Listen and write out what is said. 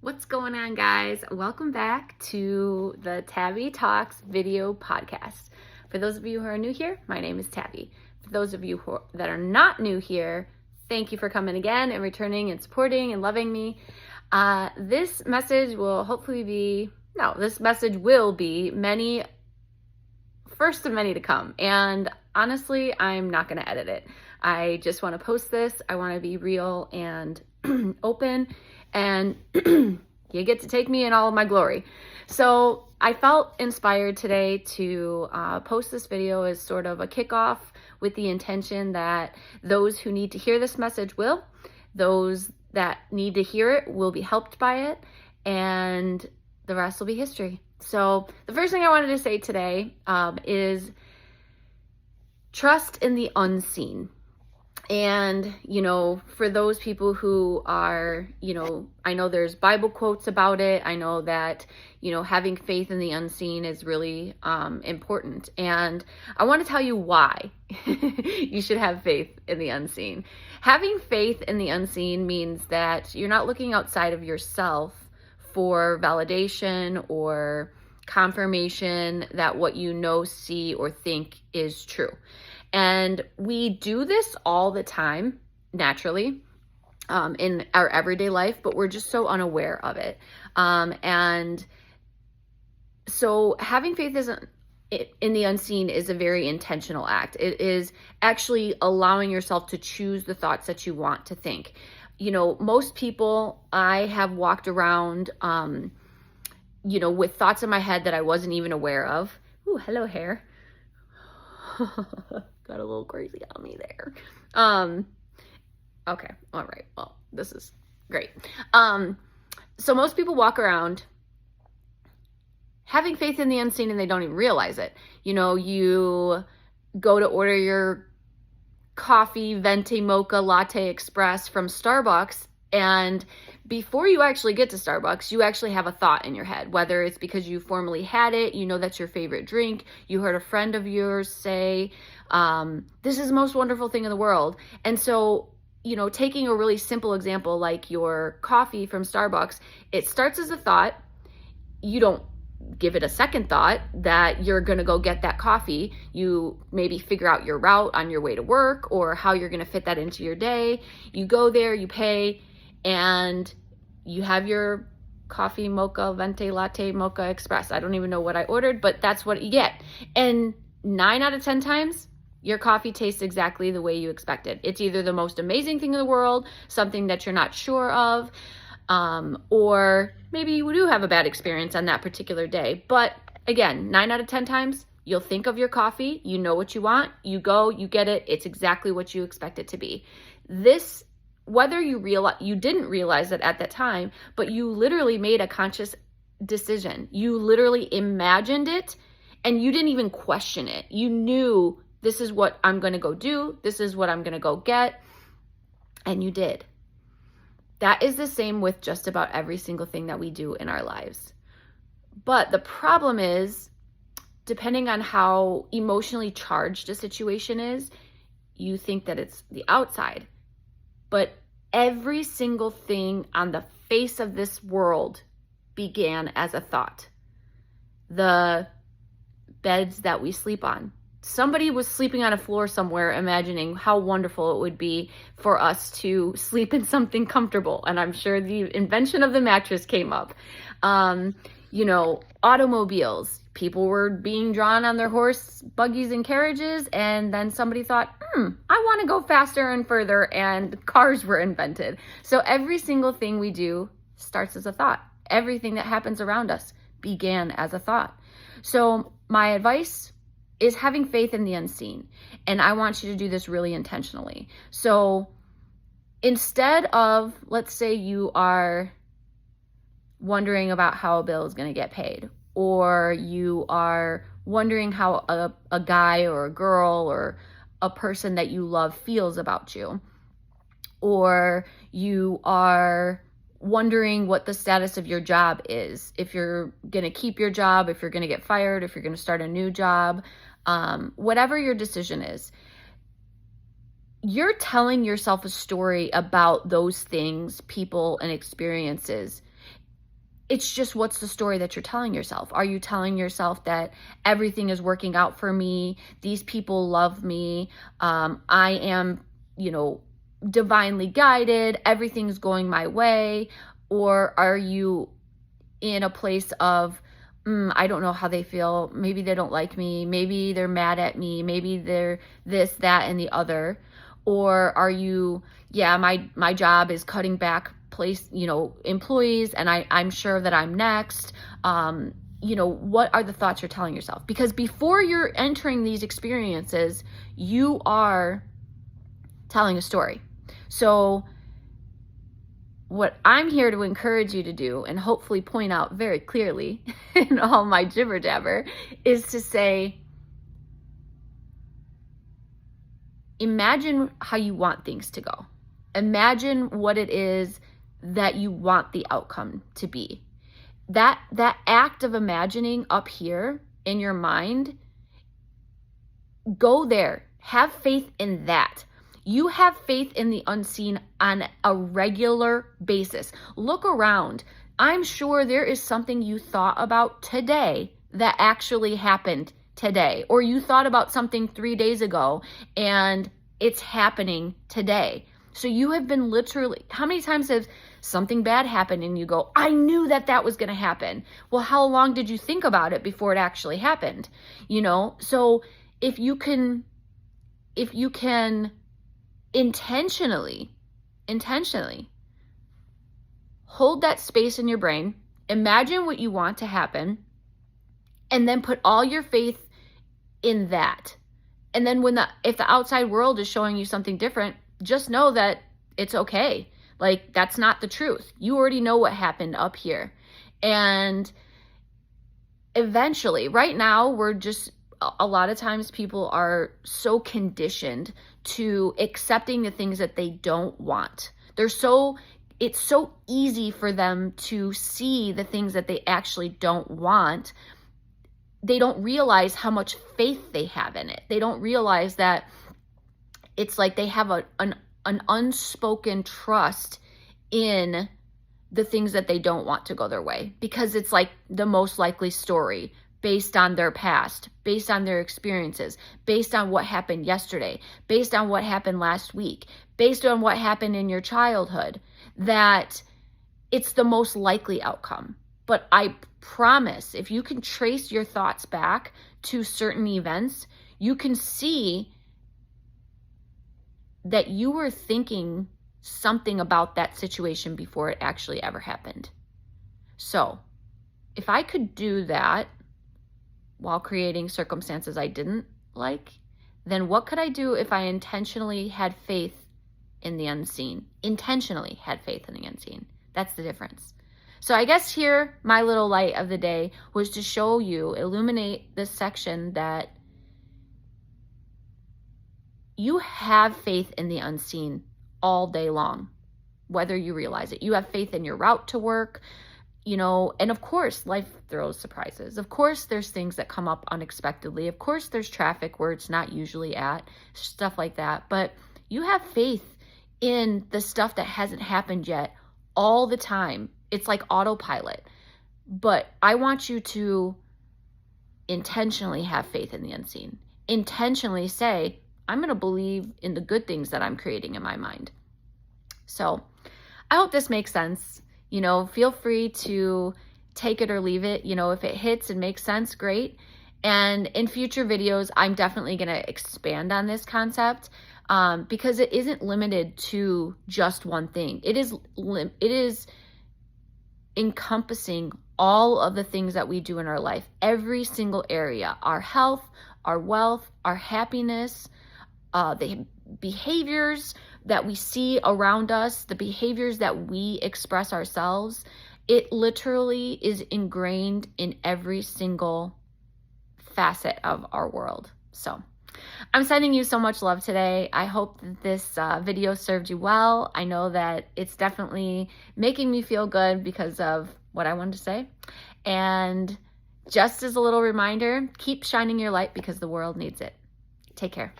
What's going on, guys? Welcome back to the Tabby Talks video podcast. For those of you who are new here, my name is Tabby. For those of you that are not new here, thank you for coming again and returning and supporting and loving me. This message will be many, first of many to come. And honestly, I'm not going to edit it. I just want to post this. I want to be real and open, and you get to take me in all of my glory. So I felt inspired today to post this video as sort of a kickoff with the intention that those who need to hear this message will, those that need to hear it will be helped by it, and the rest will be history. So the first thing I wanted to say today is trust in the unseen. And, for those people who are, I know there's Bible quotes about it. I know that, having faith in the unseen is really important. And I want to tell you why you should have faith in the unseen. Having faith in the unseen means that you're not looking outside of yourself for validation or confirmation that what you know, see, or think is true. And we do this all the time, naturally, in our everyday life, but we're just so unaware of it. And so having faith in the unseen is a very intentional act. It is actually allowing yourself to choose the thoughts that you want to think. Most people, I have walked around, with thoughts in my head that I wasn't even aware of. Ooh, hello, hair. Got a little crazy on me there. Okay. All right. Well, this is great. So most people walk around having faith in the unseen and they don't even realize it. You go to order your coffee, venti, mocha, latte, express from Starbucks, and before you actually get to Starbucks, you actually have a thought in your head, whether it's because you formerly had it, that's your favorite drink, you heard a friend of yours say, this is the most wonderful thing in the world. And so, taking a really simple example like your coffee from Starbucks, it starts as a thought. You don't give it a second thought that you're going to go get that coffee. You maybe figure out your route on your way to work or how you're going to fit that into your day. You go there, you pay, and you have your coffee, mocha, venti, latte, mocha, express. I don't even know what I ordered, but that's what you get. And 9 out of 10 times, your coffee tastes exactly the way you expected. It's either the most amazing thing in the world, something that you're not sure of, or maybe you do have a bad experience on that particular day. But again, 9 out of 10 times, you'll think of your coffee, you know what you want, you go, you get it, it's exactly what you expect it to be. This, whether you didn't realize it at that time, but you literally made a conscious decision. You literally imagined it and you didn't even question it. You knew this is what I'm going to go do. This is what I'm going to go get. And you did. That is the same with just about every single thing that we do in our lives. But the problem is, depending on how emotionally charged a situation is, you think that it's the outside. But every single thing on the face of this world began as a thought. The beds that we sleep on. Somebody was sleeping on a floor somewhere imagining how wonderful it would be for us to sleep in something comfortable. And I'm sure the invention of the mattress came up. Automobiles. People were being drawn on their horse, buggies, and carriages. And then somebody thought, I want to go faster and further. And cars were invented. So every single thing we do starts as a thought. Everything that happens around us began as a thought. So my advice is having faith in the unseen. And I want you to do this really intentionally. So instead of, let's say you are wondering about how a bill is going to get paid, or you are wondering how a guy or a girl or a person that you love feels about you, or you are wondering what the status of your job is, if you're going to keep your job, if you're going to get fired, if you're going to start a new job, whatever your decision is, you're telling yourself a story about those things, people, and experiences It's just, what's the story that you're telling yourself? Are you telling yourself that everything is working out for me? These people love me. I am, divinely guided. Everything's going my way. Or are you in a place of, I don't know how they feel. Maybe they don't like me. Maybe they're mad at me. Maybe they're this, that, and the other. Or are you, yeah, my job is cutting back employees, and I'm sure that I'm next. What are the thoughts you're telling yourself? Because before you're entering these experiences, you are telling a story. So what I'm here to encourage you to do, and hopefully point out very clearly in all my jibber jabber, is to say, imagine how you want things to go. Imagine what it is that you want the outcome to be. That act of imagining up here in your mind, go there. Have faith in that. You have faith in the unseen on a regular basis. Look around. I'm sure there is something you thought about today that actually happened today. Or you thought about something 3 days ago and it's happening today. So you have been literally, how many times has something bad happened and you go, I knew that was going to happen? Well, how long did you think about it before it actually happened? So if you can intentionally hold that space in your brain, imagine what you want to happen, and then put all your faith in that. And then if the outside world is showing you something different, just know that it's okay. Like, that's not the truth. You already know what happened up here. And eventually, right now, a lot of times people are so conditioned to accepting the things that they don't want. It's so easy for them to see the things that they actually don't want. They don't realize how much faith they have in it. They don't realize that it's like they have an unspoken trust in the things that they don't want to go their way, because it's like the most likely story based on their past, based on their experiences, based on what happened yesterday, based on what happened last week, based on what happened in your childhood, that it's the most likely outcome. But I promise, if you can trace your thoughts back to certain events, you can see that you were thinking something about that situation before it actually ever happened. So if I could do that while creating circumstances I didn't like, then what could I do if I intentionally had faith in the unseen? Intentionally had faith in the unseen. That's the difference. So I guess here, my little light of the day was to show you, illuminate this section, that you have faith in the unseen all day long, whether you realize it. You have faith in your route to work, and of course, life throws surprises. Of course, there's things that come up unexpectedly. Of course, there's traffic where it's not usually at, stuff like that. But you have faith in the stuff that hasn't happened yet all the time. It's like autopilot. But I want you to intentionally have faith in the unseen. Intentionally say, I'm going to believe in the good things that I'm creating in my mind. So I hope this makes sense. Feel free to take it or leave it. If it hits and makes sense, great. And in future videos, I'm definitely going to expand on this concept because it isn't limited to just one thing. It is encompassing all of the things that we do in our life, every single area, our health, our wealth, our happiness, the behaviors that we see around us, the behaviors that we express ourselves. It literally is ingrained in every single facet of our world. So I'm sending you so much love today. I hope that this video served you well. I know that it's definitely making me feel good because of what I wanted to say. And just as a little reminder, keep shining your light because the world needs it. Take care.